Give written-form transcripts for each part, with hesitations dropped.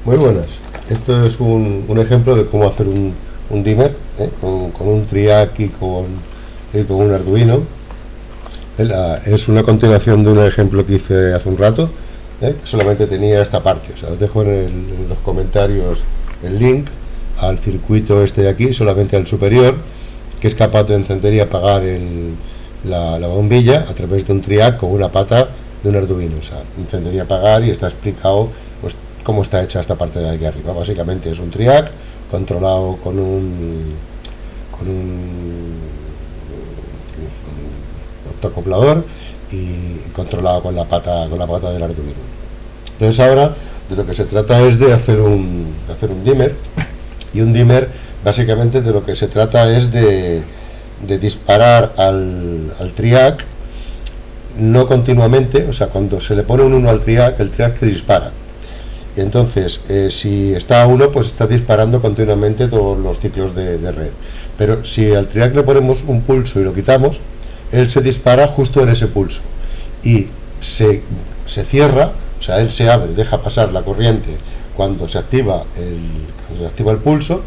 Muy buenas. Esto es un ejemplo de cómo hacer un dimmer con un triac y con un Arduino. Es una continuación de un ejemplo que hice hace un rato, que solamente tenía esta parte. O sea, os dejo en los comentarios el link al circuito este de aquí, solamente al superior, que es capaz de encender y apagar la bombilla a través de un triac con una pata de un Arduino. O sea, encender y apagar, y está explicado pues cómo está hecha esta parte de aquí arriba. Básicamente es un triac controlado con un autoacoplador y controlado con la pata del Arduino. Entonces ahora de lo que se trata es de hacer un dimmer, y un dimmer básicamente de lo que se trata es de disparar al triac no continuamente. O sea, cuando se le pone un 1 al triac, el triac que dispara. Y entonces, si está a 1, pues está disparando continuamente todos los ciclos de red. Pero si al triac le ponemos un pulso y lo quitamos, él se dispara justo en ese pulso. Y se cierra, o sea, él se abre, deja pasar la corriente cuando se activa el pulso,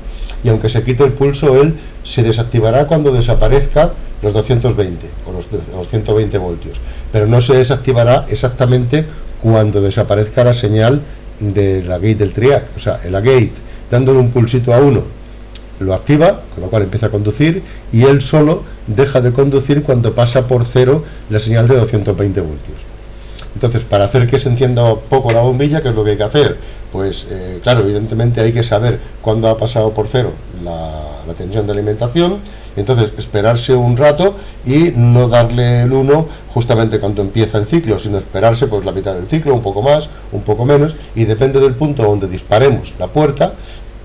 y aunque se quite el pulso, él se desactivará cuando desaparezca los 220 o los 120 voltios. Pero no se desactivará exactamente cuando desaparezca la señal de la gate del triac. O sea, la gate, dándole un pulsito a 1, lo activa, con lo cual empieza a conducir, y él solo deja de conducir cuando pasa por 0 la señal de 220 voltios. Entonces, para hacer que se encienda poco la bombilla, ¿qué es lo que hay que hacer? Pues, claro, evidentemente hay que saber cuándo ha pasado por 0 la tensión de alimentación. Entonces, esperarse un rato y no darle el 1 justamente cuando empieza el ciclo, sino esperarse pues la mitad del ciclo, un poco más, un poco menos, y depende del punto donde disparemos la puerta,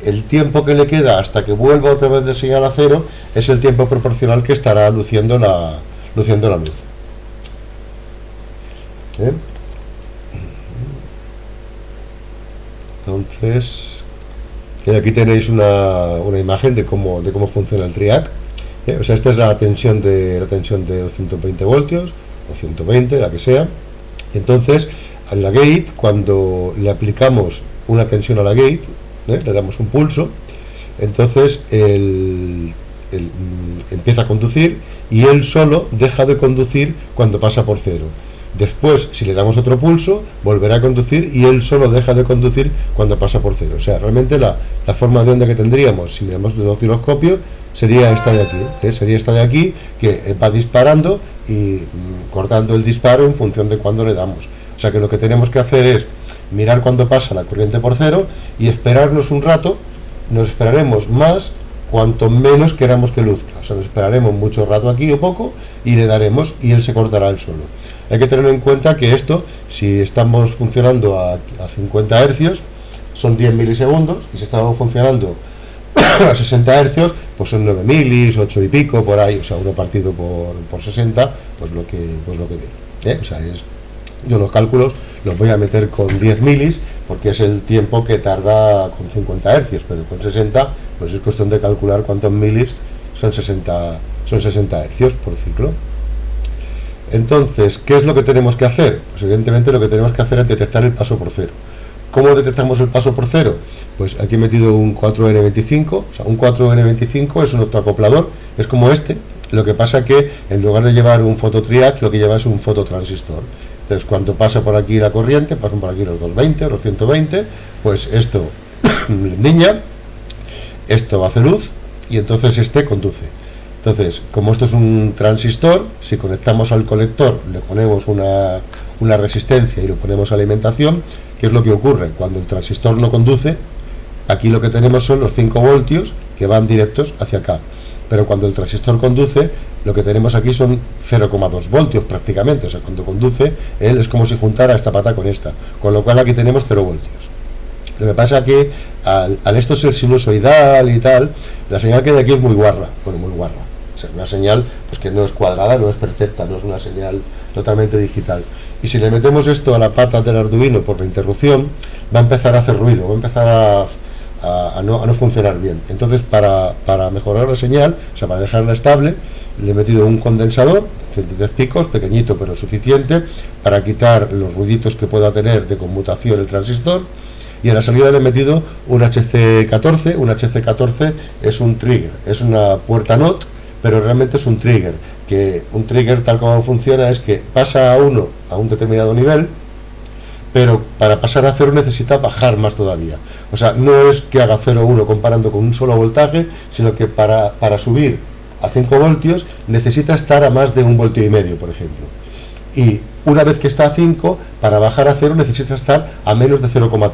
el tiempo que le queda hasta que vuelva otra vez de señal a 0 es el tiempo proporcional que estará luciendo la luz. Entonces, aquí tenéis una imagen de cómo funciona el triac. O sea, esta es la tensión de 220 voltios o 120, la que sea. Entonces, a la gate, cuando le aplicamos una tensión a la gate, le damos un pulso, entonces él empieza a conducir, y él solo deja de conducir cuando pasa por 0. Después, si le damos otro pulso, volverá a conducir, y él solo deja de conducir cuando pasa por 0. O sea, realmente la forma de onda que tendríamos si miramos el osciloscopio sería esta de aquí, sería esta de aquí, que va disparando y cortando el disparo en función de cuándo le damos. O sea que lo que tenemos que hacer es mirar cuando pasa la corriente por 0 y esperarnos un rato. Nos esperaremos más cuanto menos queramos que luzca. O sea, nos esperaremos mucho rato aquí o poco, y le daremos y él se cortará el solo. Hay que tener en cuenta que esto, si estamos funcionando a 50 Hz, son 10 milisegundos, y si estamos funcionando a 60 Hz, pues son 9 milis, 8 y pico, por ahí. O sea, uno partido por 60, pues lo que dé. O sea, yo los cálculos los voy a meter con 10 milis, porque es el tiempo que tarda con 50 Hz, pero con 60, pues es cuestión de calcular cuántos milis son 60 Hz por ciclo. Entonces, ¿qué es lo que tenemos que hacer? Pues evidentemente lo que tenemos que hacer es detectar el paso por 0. ¿Cómo detectamos el paso por 0? Pues aquí he metido un 4N25, o sea, un 4N25 es un autoacoplador, es como este. Lo que pasa que en lugar de llevar un fototriac, lo que lleva es un fototransistor. Entonces, cuando pasa por aquí la corriente, pasan por aquí los 220 o los 120, pues esto niña, esto hace luz, y entonces este conduce. Entonces, como esto es un transistor, si conectamos al colector, le ponemos una resistencia y le ponemos alimentación, ¿qué es lo que ocurre? Cuando el transistor no conduce, aquí lo que tenemos son los 5 voltios que van directos hacia acá. Pero cuando el transistor conduce, lo que tenemos aquí son 0,2 voltios prácticamente. O sea, cuando conduce, él es como si juntara esta pata con esta. Con lo cual aquí tenemos 0 voltios. Lo que pasa que al esto ser sinusoidal y tal, la señal que hay aquí es muy guarra. Bueno, muy guarra. O sea, una señal pues que no es cuadrada, no es perfecta, no es una señal totalmente digital. Y si le metemos esto a la pata del Arduino por la interrupción, va a empezar a hacer ruido, va a empezar a no funcionar bien. Entonces, para mejorar la señal, o sea, para dejarla estable, le he metido un condensador, 33 picos, pequeñito pero suficiente, para quitar los ruiditos que pueda tener de conmutación el transistor. y a la salida le he metido un HC14. Un HC14 es un trigger, es una puerta NOT, pero realmente es un trigger, que un trigger tal como funciona es que pasa a uno a un determinado nivel, pero para pasar a 0 necesita bajar más todavía. O sea, no es que haga 0,1 comparando con un solo voltaje, sino que para subir a 5 voltios necesita estar a más de 1,5 voltios, por ejemplo. Y una vez que está a 5, para bajar a 0 necesita estar a menos de 0,3.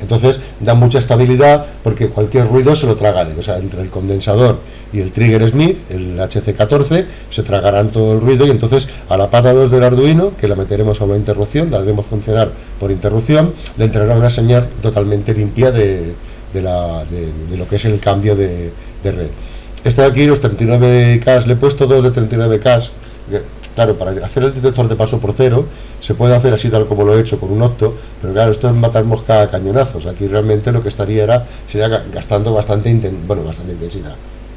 Entonces da mucha estabilidad porque cualquier ruido se lo traga. O sea, entre el condensador y el trigger Smith, el HC14, se tragarán todo el ruido, y entonces a la pata 2 del Arduino, que la meteremos a una interrupción, la haremos funcionar por interrupción, le entrará una señal totalmente limpia de lo que es el cambio de red. Este de aquí, los 39K, le he puesto dos de 39K. Claro, para hacer el detector de paso por cero se puede hacer así tal como lo he hecho con un octo, pero claro, esto es matar mosca a cañonazos. Aquí realmente lo que sería gastando bastante intensidad,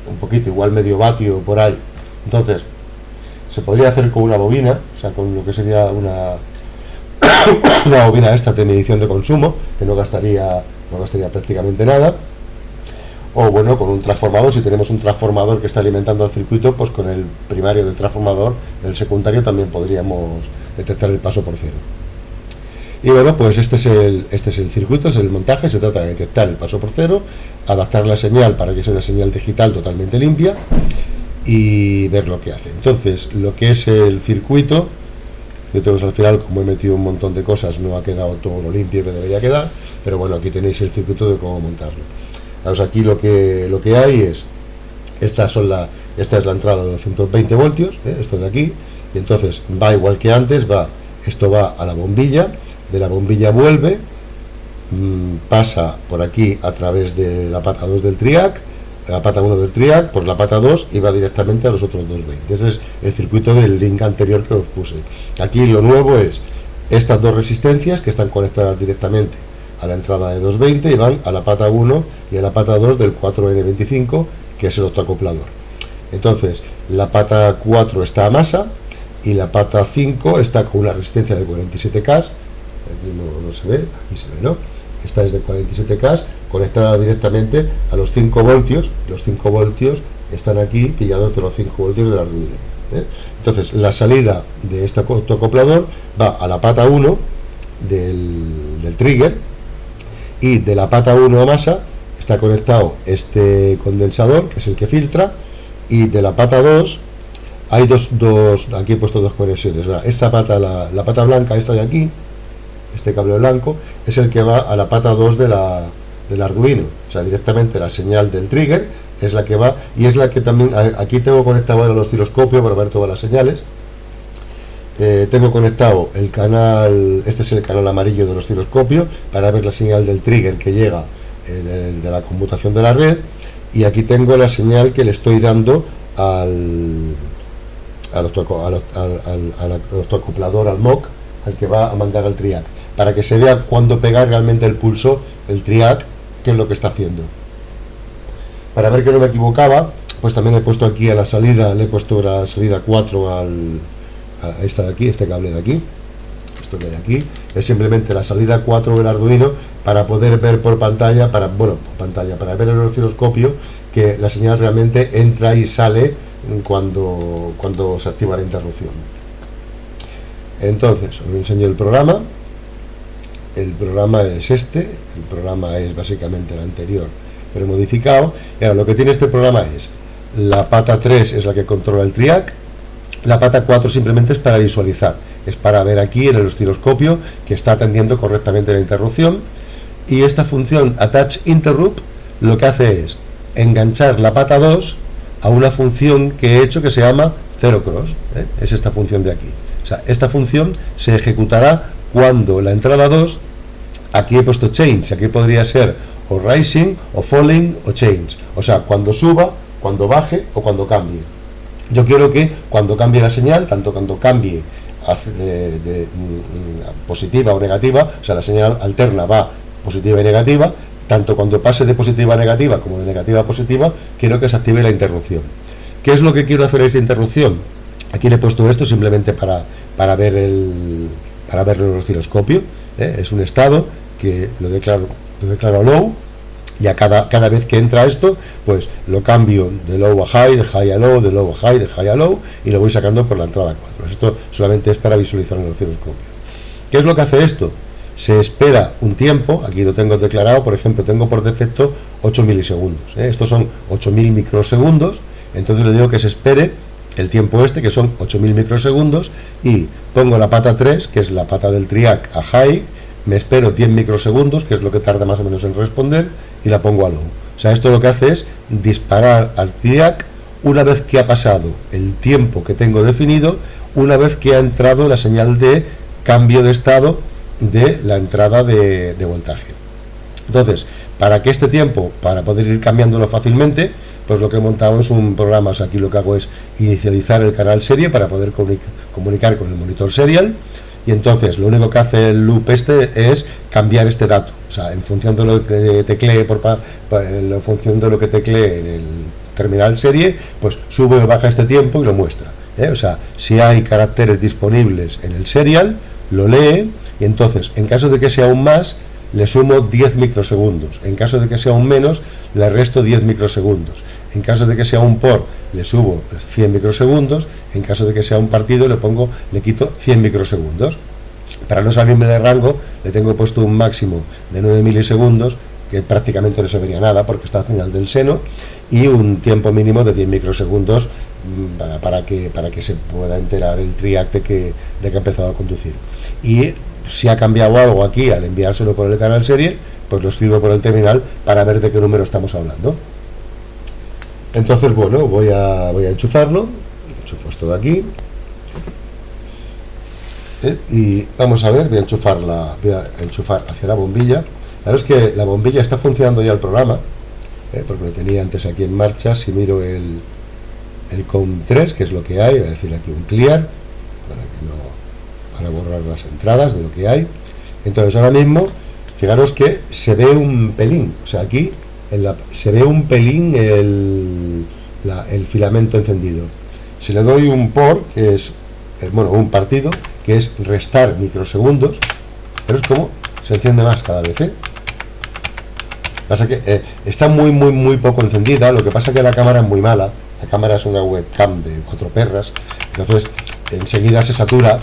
un poquito, igual medio vatio por ahí. Entonces se podría hacer con una bobina, o sea, con lo que sería una bobina esta de medición de consumo, que no gastaría prácticamente nada. O bueno, con un transformador, si tenemos un transformador que está alimentando al circuito, pues con el primario del transformador, el secundario, también podríamos detectar el paso por cero. Y bueno, pues este es el circuito, es el montaje. Se trata de detectar el paso por cero, adaptar la señal para que sea una señal digital totalmente limpia y ver lo que hace. Entonces, lo que es el circuito, entonces al final, como he metido un montón de cosas, no ha quedado todo lo limpio que debería quedar, pero bueno, aquí tenéis el circuito de cómo montarlo. Pues aquí lo que hay es, esta es la entrada de 220 voltios, esto de aquí, y entonces va igual que antes, esto va a la bombilla, de la bombilla vuelve, pasa por aquí a través de la pata 2 del triac, la pata 1 del triac, por la pata 2 y va directamente a los otros 220. Ese es el circuito del link anterior que os puse. Aquí lo nuevo es estas dos resistencias que están conectadas directamente a la entrada de 220 y van a la pata 1 y a la pata 2 del 4N25, que es el octoacoplador. Entonces, la pata 4 está a masa y la pata 5 está con una resistencia de 47K. Aquí no se ve, aquí se ve, ¿no? Esta es de 47K, conectada directamente a los 5 voltios. Los 5 voltios están aquí pillados de los 5 voltios del Arduino. Entonces, la salida de este octoacoplador va a la pata 1 del trigger, y de la pata 1 a masa está conectado este condensador, que es el que filtra, y de la pata 2 hay dos aquí he puesto dos conexiones. Esta pata, la pata blanca, esta de aquí, este cable blanco, es el que va a la pata 2 del Arduino. O sea, directamente la señal del trigger es la que va, y es la que también, aquí tengo conectado ahora el osciloscopio para ver todas las señales. Tengo conectado el canal, este es el canal amarillo del osciloscopio, para ver la señal del trigger que llega de la conmutación de la red, y aquí tengo la señal que le estoy dando al octoacoplador, al MOC, al que va a mandar al triac, para que se vea cuando pega realmente el pulso el triac, qué es lo que está haciendo. Para ver que no me equivocaba, pues también he puesto aquí a la salida, le he puesto la salida 4 a esta de aquí, este cable de aquí, esto que hay aquí, es simplemente la salida 4 del Arduino, para poder ver por pantalla, para ver el osciloscopio, que la señal realmente entra y sale cuando se activa la interrupción. Entonces, os enseño el programa. El programa es este, el programa es básicamente el anterior, pero modificado. Y ahora lo que tiene este programa es, la pata 3 es la que controla el triac, la pata 4 simplemente es para visualizar, es para ver aquí en el osciloscopio que está atendiendo correctamente la interrupción, y esta función attach interrupt lo que hace es enganchar la pata 2 a una función que he hecho que se llama 0 cross, es esta función de aquí. O sea, esta función se ejecutará cuando la entrada 2, aquí he puesto change, aquí podría ser o rising, o falling, o change, o sea, cuando suba, cuando baje o cuando cambie. Yo quiero que cuando cambie la señal, tanto cuando cambie de positiva o negativa, o sea, la señal alterna va positiva y negativa, tanto cuando pase de positiva a negativa como de negativa a positiva, quiero que se active la interrupción. ¿Qué es lo que quiero hacer en esta interrupción? Aquí le he puesto esto simplemente para ver el osciloscopio, es un estado que lo declaro low, y a cada vez que entra esto, pues lo cambio de low a high, de high a low, de low a high, de high a low, y lo voy sacando por la entrada 4. Esto solamente es para visualizar en el osciloscopio. ¿Qué es lo que hace esto? Se espera un tiempo, aquí lo tengo declarado, por ejemplo, tengo por defecto 8 milisegundos, estos son 8000 microsegundos, entonces le digo que se espere el tiempo este, que son 8000 microsegundos, y pongo la pata 3, que es la pata del triac, a high, me espero 10 microsegundos, que es lo que tarda más o menos en responder, y la pongo a low. O sea, esto lo que hace es disparar al triac una vez que ha pasado el tiempo que tengo definido, una vez que ha entrado la señal de cambio de estado de la entrada de voltaje. Entonces, para que este tiempo, para poder ir cambiándolo fácilmente, pues lo que he montado es un programa. O sea, aquí lo que hago es inicializar el canal serie para poder comunicar con el monitor serial, y entonces lo único que hace el loop este es cambiar este dato. O sea, en función de lo que teclee en función de lo que teclee en el terminal serie, pues sube o baja este tiempo y lo muestra. O sea, si hay caracteres disponibles en el serial, lo lee, y entonces, en caso de que sea un más, le sumo 10 microsegundos. En caso de que sea un menos, le resto 10 microsegundos. En caso de que sea un por, le subo 100 microsegundos. En caso de que sea un partido, le quito 100 microsegundos. Para no salirme de rango, le tengo puesto un máximo de 9 milisegundos, que prácticamente no se vería nada porque está al final del seno, y un tiempo mínimo de 10 microsegundos para que se pueda enterar el triac de que ha empezado a conducir. Y si ha cambiado algo aquí al enviárselo por el canal serie, pues lo escribo por el terminal para ver de qué número estamos hablando. Entonces, bueno, voy a enchufarlo. Enchufo esto de aquí, y vamos a ver, voy a enchufar hacia la bombilla. Claro, es que la bombilla está funcionando ya el programa, porque lo tenía antes aquí en marcha. Si miro el COM3, que es lo que hay, voy a decir aquí un clear para borrar las entradas de lo que hay. Entonces ahora mismo, fijaros que se ve un pelín, o sea, aquí se ve un pelín el filamento encendido. Si le doy un por, que es un partido, que es restar microsegundos, pero es como se enciende más cada vez. Pasa que está muy poco encendida. Lo que pasa que la cámara es muy mala. La cámara es una webcam de 4 perras, entonces enseguida se satura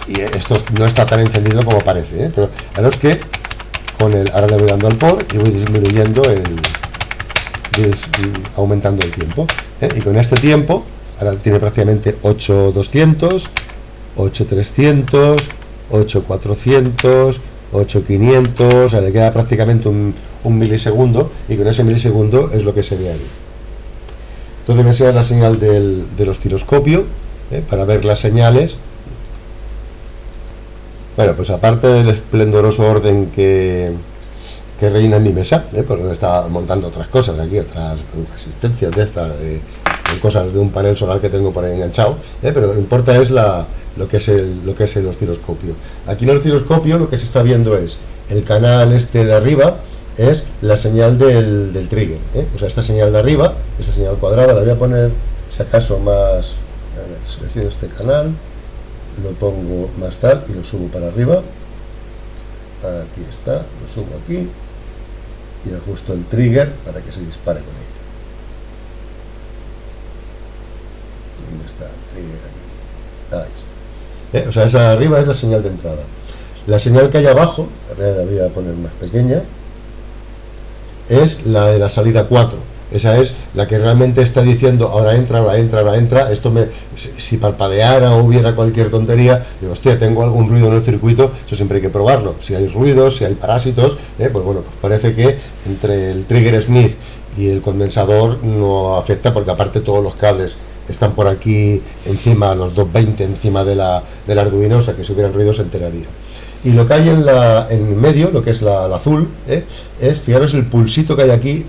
y esto no está tan encendido como parece, pero a los que ahora le voy dando al por y voy disminuyendo aumentando el tiempo, y con este tiempo ahora tiene prácticamente 8200, 8300, 8400, 8500, o sea, le queda prácticamente un milisegundo, y con ese milisegundo es lo que se ve ahí. Entonces me enseña la señal del osciloscopio, para ver las señales. Bueno, pues aparte del esplendoroso orden que reina en mi mesa, porque me estaba montando otras cosas aquí, otras resistencias de estas, cosas de un panel solar que tengo por ahí enganchado, pero lo que importa es lo que es el osciloscopio. Aquí en el osciloscopio lo que se está viendo es el canal este de arriba, es la señal del trigger, o sea, esta señal de arriba, esta señal cuadrada, la voy a poner, si acaso, más, a ver, selecciono este canal, lo pongo más tal y lo subo para arriba. Aquí está, lo subo aquí y ajusto el trigger para que se dispare con ella. ¿Dónde está el trigger? Aquí. Ahí está. O sea, esa de arriba es la señal de entrada. La señal que hay abajo, la voy a poner más pequeña, es la de la salida 4. Esa es la que realmente está diciendo ahora entra, ahora entra, ahora entra. Esto si parpadeara o hubiera cualquier tontería, digo, hostia, tengo algún ruido en el circuito. Eso siempre hay que probarlo. Si hay ruidos, si hay parásitos, pues bueno, pues parece que entre el trigger Smith y el condensador no afecta, porque aparte todos los cables están por aquí encima, los 220 encima del Arduino, o sea que si hubiera ruido se enteraría. Y lo que hay en medio, lo que es la azul, es, fijaros, el pulsito que hay aquí,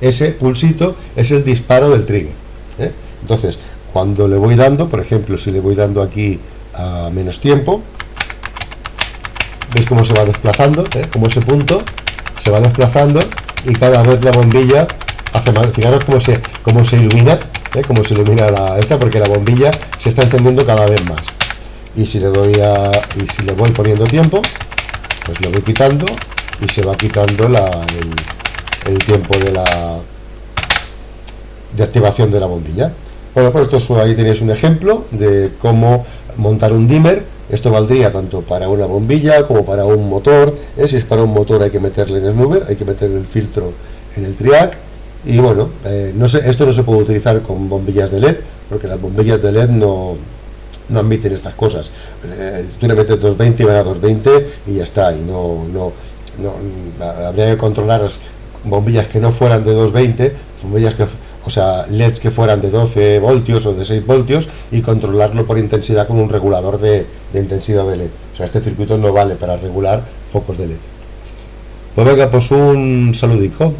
ese pulsito es el disparo del trigger. Entonces, cuando le voy dando, por ejemplo, si le voy dando aquí a menos tiempo, ¿veis cómo se va desplazando? Como ese punto se va desplazando y cada vez la bombilla hace más. Fijaros cómo se ilumina, esta, porque la bombilla se está encendiendo cada vez más. Y si le voy poniendo tiempo, Pues lo voy quitando y se va quitando el tiempo de activación de la bombilla. Bueno, pues esto ahí tenéis un ejemplo de cómo montar un dimmer. Esto valdría tanto para una bombilla como para un motor. Si es para un motor hay que meterle en el mover, hay que meter el filtro en el triac. Y bueno, esto no se puede utilizar con bombillas de LED, porque las bombillas de LED no admiten estas cosas. Tú le metes 220 y van a 220 y ya está. Y habría que controlar las bombillas que no fueran de 220, bombillas LEDs que fueran de 12 voltios o de 6 voltios, y controlarlo por intensidad con un regulador de intensidad de LED. O sea, este circuito no vale para regular focos de LED. Pues venga, pues un saludico.